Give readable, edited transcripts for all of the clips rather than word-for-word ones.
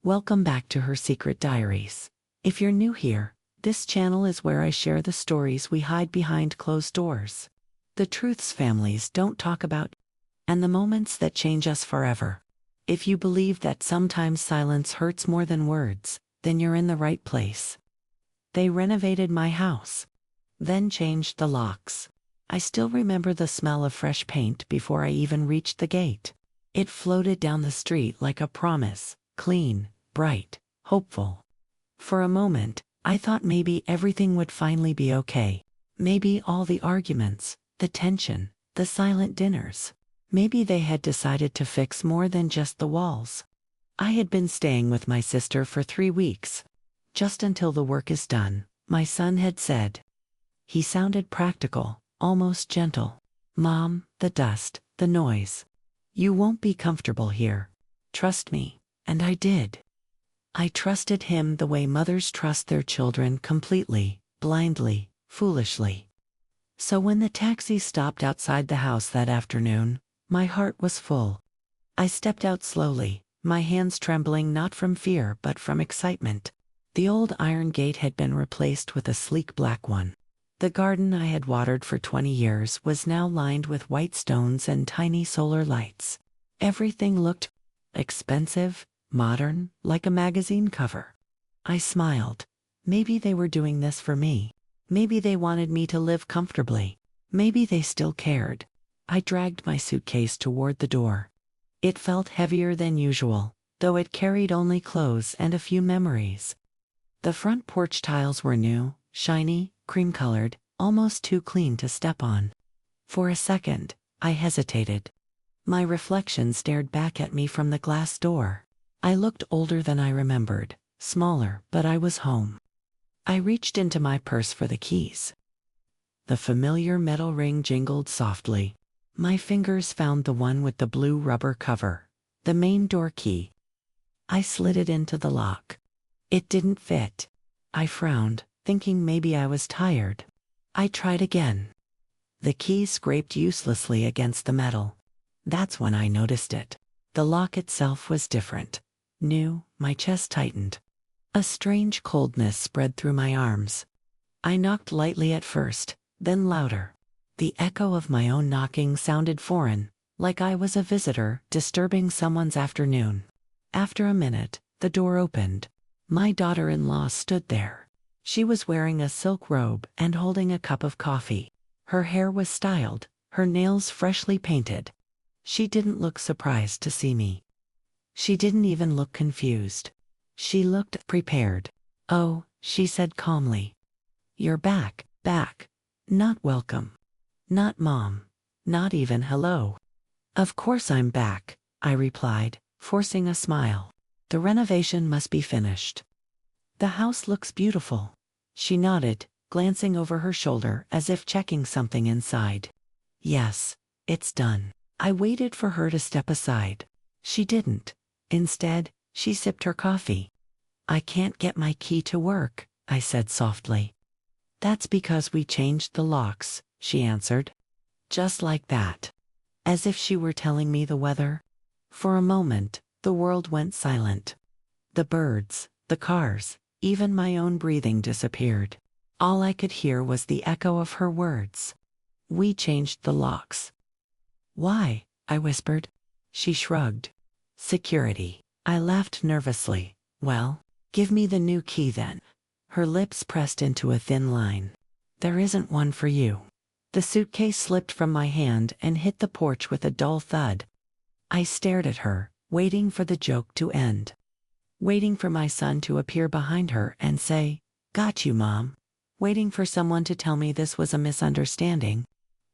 Welcome back to Her Secret Diaries. If you're new here, this channel is where I share the stories we hide behind closed doors. The truths families don't talk about, and the moments that change us forever. If you believe that sometimes silence hurts more than words, then you're in the right place. They renovated my house, then changed the locks. I still remember the smell of fresh paint before I even reached the gate. It floated down the street like a promise, clean, bright, hopeful. For a moment, I thought maybe everything would finally be okay. Maybe all the arguments, the tension, the silent dinners. Maybe they had decided to fix more than just the walls. I had been staying with my sister for 3 weeks. Just until the work is done, my son had said. He sounded practical, almost gentle. Mom, the dust, the noise. You won't be comfortable here. Trust me. And I did. I trusted him the way mothers trust their children completely, blindly, foolishly. So when the taxi stopped outside the house that afternoon, my heart was full. I stepped out slowly, my hands trembling not from fear but from excitement. The old iron gate had been replaced with a sleek black one. The garden I had watered for 20 years was now lined with white stones and tiny solar lights. Everything looked expensive, modern, like a magazine cover. I smiled. Maybe they were doing this for me. Maybe they wanted me to live comfortably. Maybe they still cared. I dragged my suitcase toward the door. It felt heavier than usual, though it carried only clothes and a few memories. The front porch tiles were new, shiny, cream-colored, almost too clean to step on. For a second, I hesitated. My reflection stared back at me from the glass door. I looked older than I remembered, smaller, but I was home. I reached into my purse for the keys. The familiar metal ring jingled softly. My fingers found the one with the blue rubber cover, the main door key. I slid it into the lock. It didn't fit. I frowned, thinking maybe I was tired. I tried again. The key scraped uselessly against the metal. That's when I noticed it. The lock itself was different. New. My chest tightened. A strange coldness spread through my arms. I knocked lightly at first, then louder. The echo of my own knocking sounded foreign, like I was a visitor disturbing someone's afternoon. After a minute, the door opened. My daughter-in-law stood there. She was wearing a silk robe and holding a cup of coffee. Her hair was styled, her nails freshly painted. She didn't look surprised to see me. She didn't even look confused. She looked prepared. "Oh," she said calmly. "You're back, back. Not welcome. Not mom. Not even hello." "Of course I'm back," I replied, forcing a smile. "The renovation must be finished." "The house looks beautiful." She nodded, glancing over her shoulder as if checking something inside. "Yes, it's done." I waited for her to step aside. She didn't. Instead, she sipped her coffee. "I can't get my key to work," I said softly. "That's because we changed the locks," she answered. Just like that. As if she were telling me the weather. For a moment, the world went silent. The birds, the cars, even my own breathing disappeared. All I could hear was the echo of her words. "We changed the locks." "Why?" I whispered. She shrugged. "Security." I laughed nervously. "Well, give me the new key then." Her lips pressed into a thin line. "There isn't one for you." The suitcase slipped from my hand and hit the porch with a dull thud. I stared at her, waiting for the joke to end. Waiting for my son to appear behind her and say, "Got you, Mom." Waiting for someone to tell me this was a misunderstanding.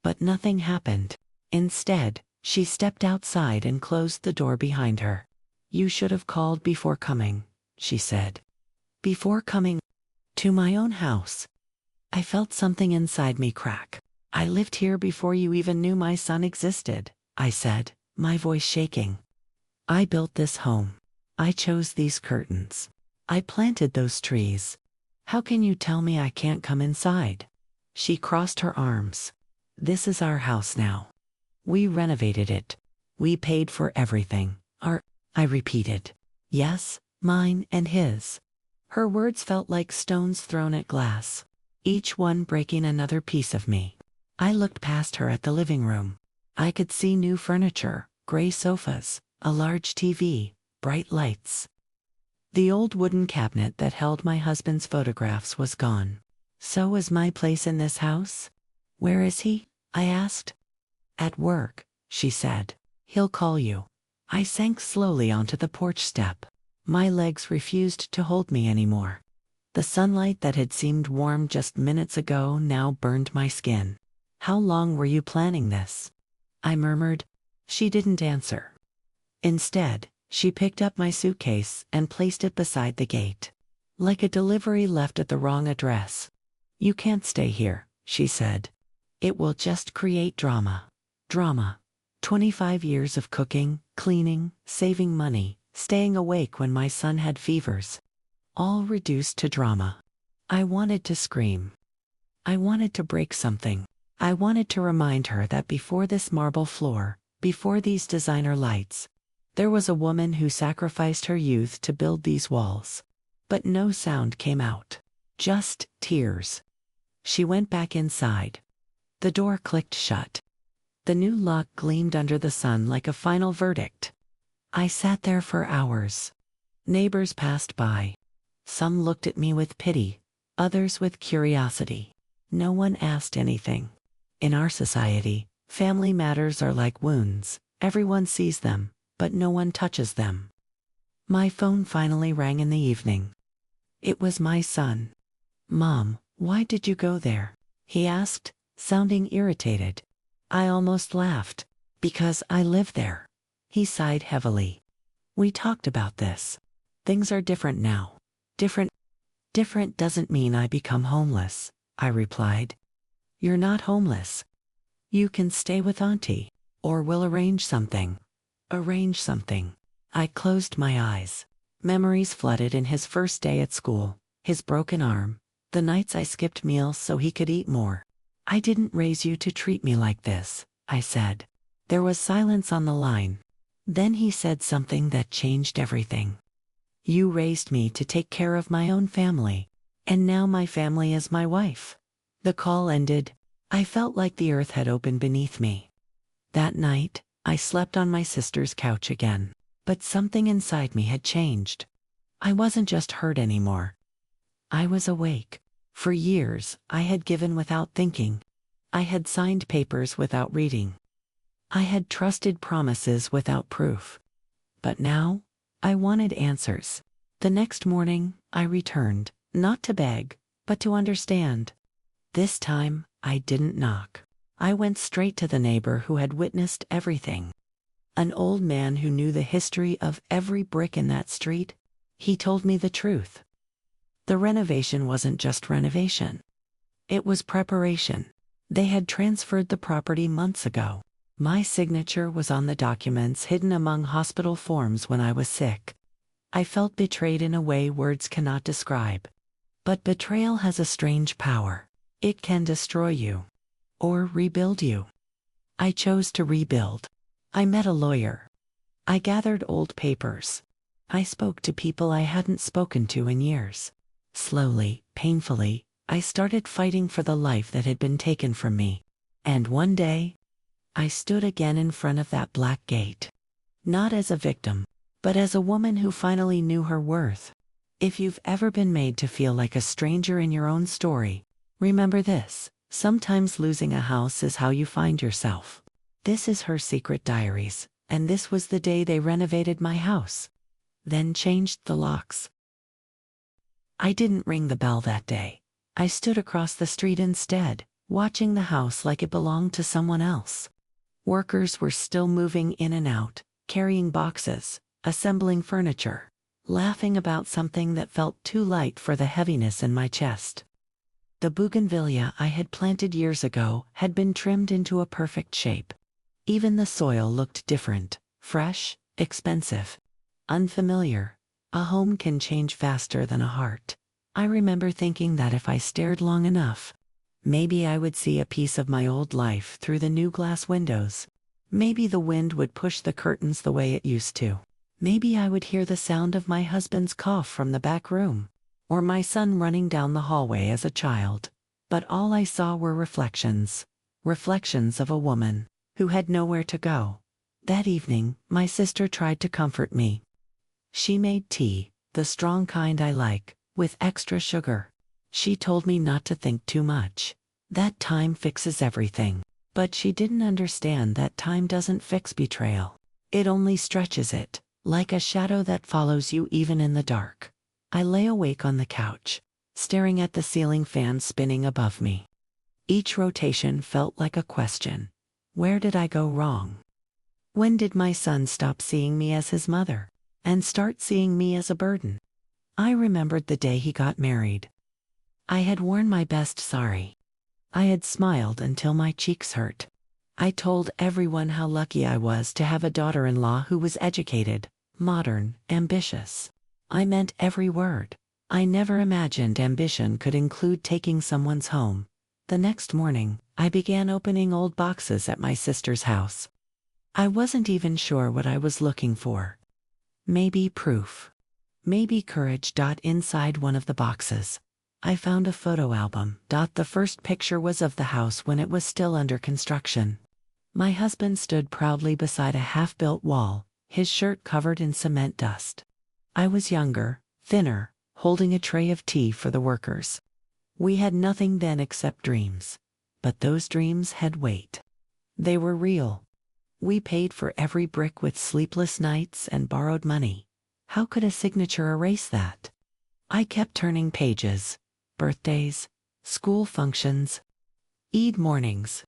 But nothing happened. Instead, she stepped outside and closed the door behind her. "You should have called before coming," she said. "Before coming to my own house." I felt something inside me crack. "I lived here before you even knew my son existed," I said, my voice shaking. "I built this home. I chose these curtains. I planted those trees. How can you tell me I can't come inside?" She crossed her arms. "This is our house now. We renovated it. We paid for everything." I repeated. "Yes, Mine and his. Her words felt like stones thrown at glass, each one breaking another piece of me. I looked past her at the living room. I could see new furniture, gray sofas, a large TV, bright lights. The old wooden cabinet that held my husband's photographs was gone. So was my place in this house? Where is he? I asked. At work, she said. He'll call you. I sank slowly onto the porch step. My legs refused to hold me anymore. The sunlight that had seemed warm just minutes ago now burned my skin. How long were you planning this? I murmured. She didn't answer. Instead, she picked up my suitcase and placed it beside the gate. Like a delivery left at the wrong address. You can't stay here, she said. It will just create drama. Drama. 25 years of cooking, cleaning, saving money, staying awake when my son had fevers. All reduced to drama. I wanted to scream. I wanted to break something. I wanted to remind her that before this marble floor, before these designer lights, there was a woman who sacrificed her youth to build these walls. But no sound came out. Just tears. She went back inside. The door clicked shut. The new lock gleamed under the sun like a final verdict. I sat there for hours. Neighbors passed by. Some looked at me with pity, others with curiosity. No one asked anything. In our society, family matters are like wounds. Everyone sees them, but no one touches them. My phone finally rang in the evening. It was my son. Mom, why did you go there? He asked, sounding irritated. I almost laughed. Because I live there. He sighed heavily. We talked about this. Things are different now. Different doesn't mean I become homeless, I replied. You're not homeless. You can stay with Auntie. Or we'll arrange something. Arrange something. I closed my eyes. Memories flooded in his first day at school, his broken arm, the nights I skipped meals so he could eat more. I didn't raise you to treat me like this, I said. There was silence on the line. Then he said something that changed everything. You raised me to take care of my own family, and now my family is my wife. The call ended. I felt like the earth had opened beneath me. That night, I slept on my sister's couch again. But something inside me had changed. I wasn't just hurt anymore. I was awake. For years, I had given without thinking. I had signed papers without reading. I had trusted promises without proof. But now, I wanted answers. The next morning, I returned, not to beg, but to understand. This time, I didn't knock. I went straight to the neighbor who had witnessed everything. An old man who knew the history of every brick in that street. He told me the truth. The renovation wasn't just renovation. It was preparation. They had transferred the property months ago. My signature was on the documents hidden among hospital forms when I was sick. I felt betrayed in a way words cannot describe. But betrayal has a strange power. It can destroy you. Or rebuild you. I chose to rebuild. I met a lawyer. I gathered old papers. I spoke to people I hadn't spoken to in years. Slowly, painfully, I started fighting for the life that had been taken from me. And one day, I stood again in front of that black gate. Not as a victim, but as a woman who finally knew her worth. If you've ever been made to feel like a stranger in your own story, remember this: sometimes losing a house is how you find yourself. This is her secret diaries, and this was the day they renovated my house. Then changed the locks. I didn't ring the bell that day. I stood across the street instead, watching the house like it belonged to someone else. Workers were still moving in and out, carrying boxes, assembling furniture, laughing about something that felt too light for the heaviness in my chest. The bougainvillea I had planted years ago had been trimmed into a perfect shape. Even the soil looked different, fresh, expensive, unfamiliar. A home can change faster than a heart. I remember thinking that if I stared long enough, maybe I would see a piece of my old life through the new glass windows. Maybe the wind would push the curtains the way it used to. Maybe I would hear the sound of my husband's cough from the back room, or my son running down the hallway as a child. But all I saw were reflections. Reflections of a woman who had nowhere to go. That evening, my sister tried to comfort me. She made tea, the strong kind I like, with extra sugar. She told me not to think too much. That time fixes everything. But she didn't understand that time doesn't fix betrayal. It only stretches it, like a shadow that follows you even in the dark. I lay awake on the couch, staring at the ceiling fan spinning above me. Each rotation felt like a question. Where did I go wrong? When did my son stop seeing me as his mother and start seeing me as a burden? I remembered the day he got married. I had worn my best sari. I had smiled until my cheeks hurt. I told everyone how lucky I was to have a daughter-in-law who was educated, modern, ambitious. I meant every word. I never imagined ambition could include taking someone's home. The next morning, I began opening old boxes at my sister's house. I wasn't even sure what I was looking for. Maybe proof. Maybe courage. Inside one of the boxes, I found a photo album. The first picture was of the house when it was still under construction. My husband stood proudly beside a half-built wall, his shirt covered in cement dust. I was younger, thinner, holding a tray of tea for the workers. We had nothing then except dreams. But those dreams had weight. They were real. We paid for every brick with sleepless nights and borrowed money. How could a signature erase that? I kept turning pages. Birthdays, school functions, Eid mornings,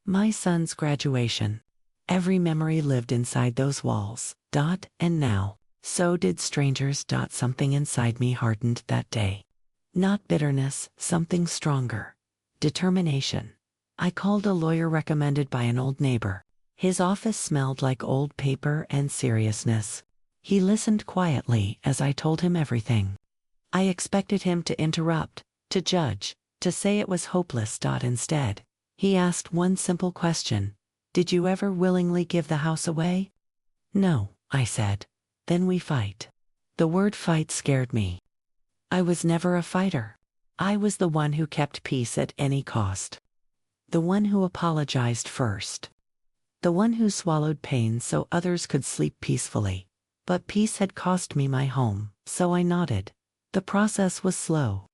my son's graduation. Every memory lived inside those walls. And now, so did strangers. Something inside me hardened that day. Not bitterness, something stronger. Determination. I called a lawyer recommended by an old neighbor. His office smelled like old paper and seriousness. He listened quietly as I told him everything. I expected him to interrupt, to judge, to say it was hopeless. Instead, he asked one simple question. Did you ever willingly give the house away? No, I said. Then we fight. The word fight scared me. I was never a fighter. I was the one who kept peace at any cost. The one who apologized first. The one who swallowed pain so others could sleep peacefully. But peace had cost me my home, so I nodded. The process was slow.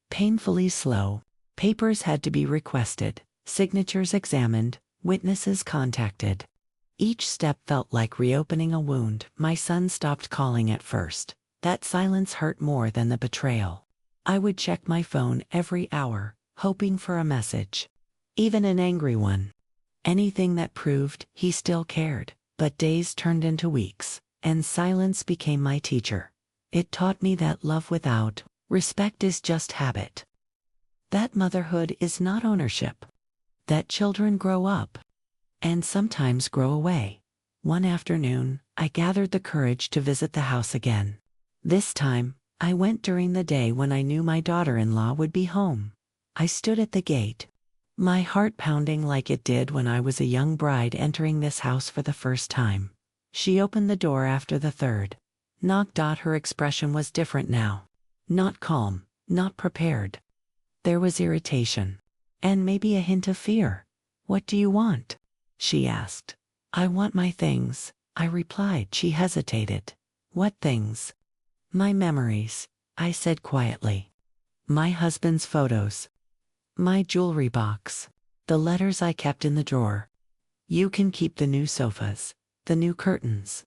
Painfully slow. Papers had to be requested, signatures examined, witnesses contacted. Each step felt like reopening a wound. My son stopped calling at first. That silence hurt more than the betrayal. I would check my phone every hour, hoping for a message. Even an angry one. Anything that proved he still cared. But days turned into weeks, and silence became my teacher. It taught me that love without respect is just habit. That motherhood is not ownership. That children grow up. And sometimes grow away. One afternoon, I gathered the courage to visit the house again. This time, I went during the day when I knew my daughter-in-law would be home. I stood at the gate, my heart pounding like it did when I was a young bride entering this house for the first time. She opened the door after the third knock. Her expression was different now. Not calm, not prepared. There was irritation. And maybe a hint of fear. What do you want? She asked. I want my things, I replied. She hesitated. What things? My memories, I said quietly. My husband's photos. My jewelry box. The letters I kept in the drawer. You can keep the new sofas, the new curtains.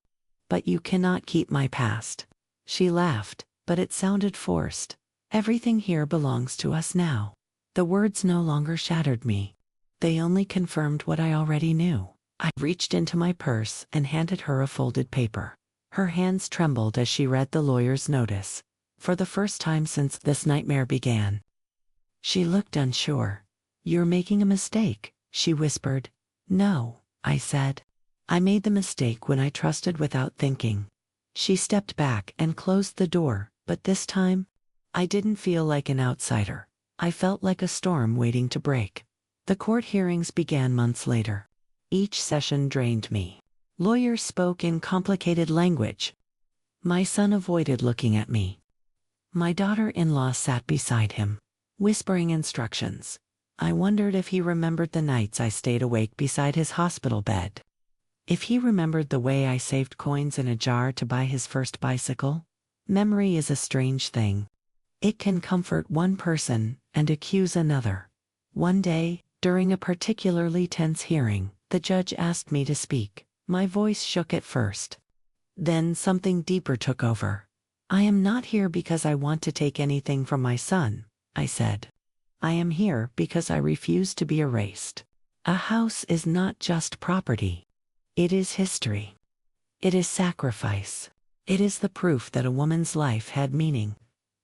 But you cannot keep my past. She laughed, but it sounded forced. Everything here belongs to us now. The words no longer shattered me. They only confirmed what I already knew. I reached into my purse and handed her a folded paper. Her hands trembled as she read the lawyer's notice. For the first time since this nightmare began. She looked unsure. You're making a mistake, she whispered. No, I said. I made the mistake when I trusted without thinking. She stepped back and closed the door, but this time, I didn't feel like an outsider. I felt like a storm waiting to break. The court hearings began months later. Each session drained me. Lawyers spoke in complicated language. My son avoided looking at me. My daughter-in-law sat beside him, whispering instructions. I wondered if he remembered the nights I stayed awake beside his hospital bed. If he remembered the way I saved coins in a jar to buy his first bicycle. Memory is a strange thing. It can comfort one person and accuse another. One day, during a particularly tense hearing, the judge asked me to speak. My voice shook at first. Then something deeper took over. I am not here because I want to take anything from my son, I said. I am here because I refuse to be erased. A house is not just property. It is history. It is sacrifice. It is the proof that a woman's life had meaning.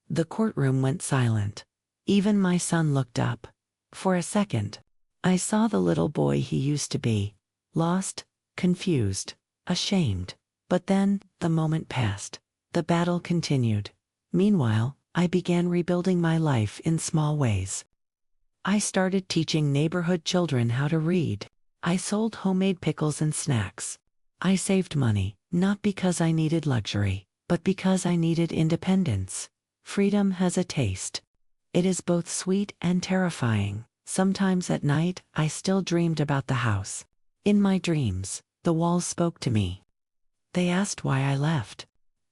The courtroom went silent. Even my son looked up. For a second, I saw the little boy he used to be. Lost, confused, ashamed. But then, the moment passed. The battle continued. Meanwhile, I began rebuilding my life in small ways. I started teaching neighborhood children how to read. I sold homemade pickles and snacks. I saved money, not because I needed luxury, but because I needed independence. Freedom has a taste. It is both sweet and terrifying. Sometimes at night, I still dreamed about the house. In my dreams, the walls spoke to me. They asked why I left.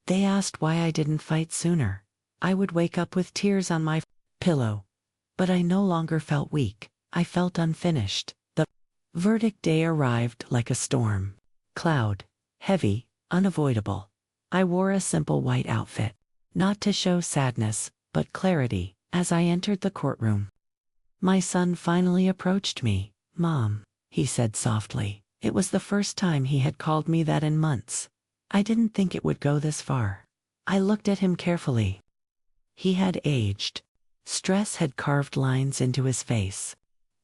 They asked why I didn't fight sooner. I would wake up with tears on my pillow. But I no longer felt weak. I felt unfinished. The verdict day arrived like a storm. Cloud, heavy, unavoidable. I wore a simple white outfit, not to show sadness, but clarity, as I entered the courtroom. My son finally approached me. "Mom," he said softly. It was the first time he had called me that in months. I didn't think it would go this far. I looked at him carefully. He had aged. Stress had carved lines into his face.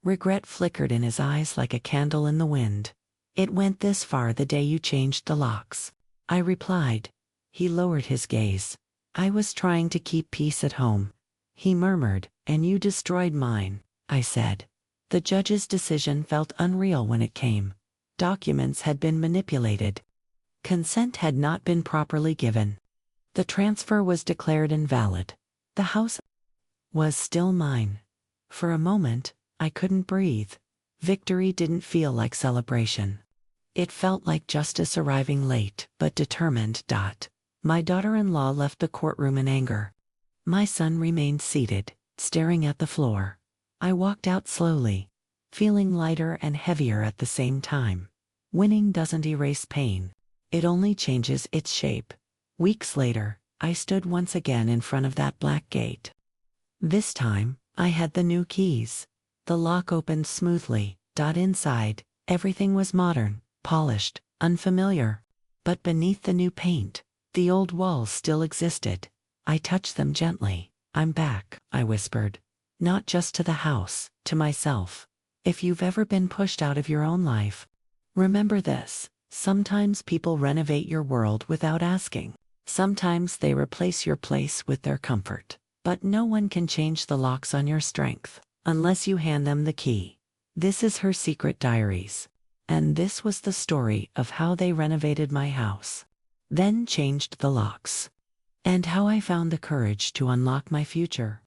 Regret flickered in his eyes like a candle in the wind. "It went this far the day you changed the locks," I replied. He lowered his gaze. "I was trying to keep peace at home," he murmured. "And you destroyed mine," I said. The judge's decision felt unreal when it came. Documents had been manipulated. Consent had not been properly given. The transfer was declared invalid. The house was still mine. For a moment, I couldn't breathe. Victory didn't feel like celebration. It felt like justice arriving late, but determined. My daughter-in-law left the courtroom in anger. My son remained seated, staring at the floor. I walked out slowly, feeling lighter and heavier at the same time. Winning doesn't erase pain. It only changes its shape. Weeks later, I stood once again in front of that black gate. This time, I had the new keys. The lock opened smoothly. Inside, everything was modern, polished, unfamiliar. But beneath the new paint, the old walls still existed. I touched them gently. "I'm back," I whispered. Not just to the house, to myself. If you've ever been pushed out of your own life, remember this. Sometimes people renovate your world without asking. Sometimes they replace your place with their comfort. But no one can change the locks on your strength, unless you hand them the key. This is her secret diaries. And this was the story of how they renovated my house. Then changed the locks. And how I found the courage to unlock my future.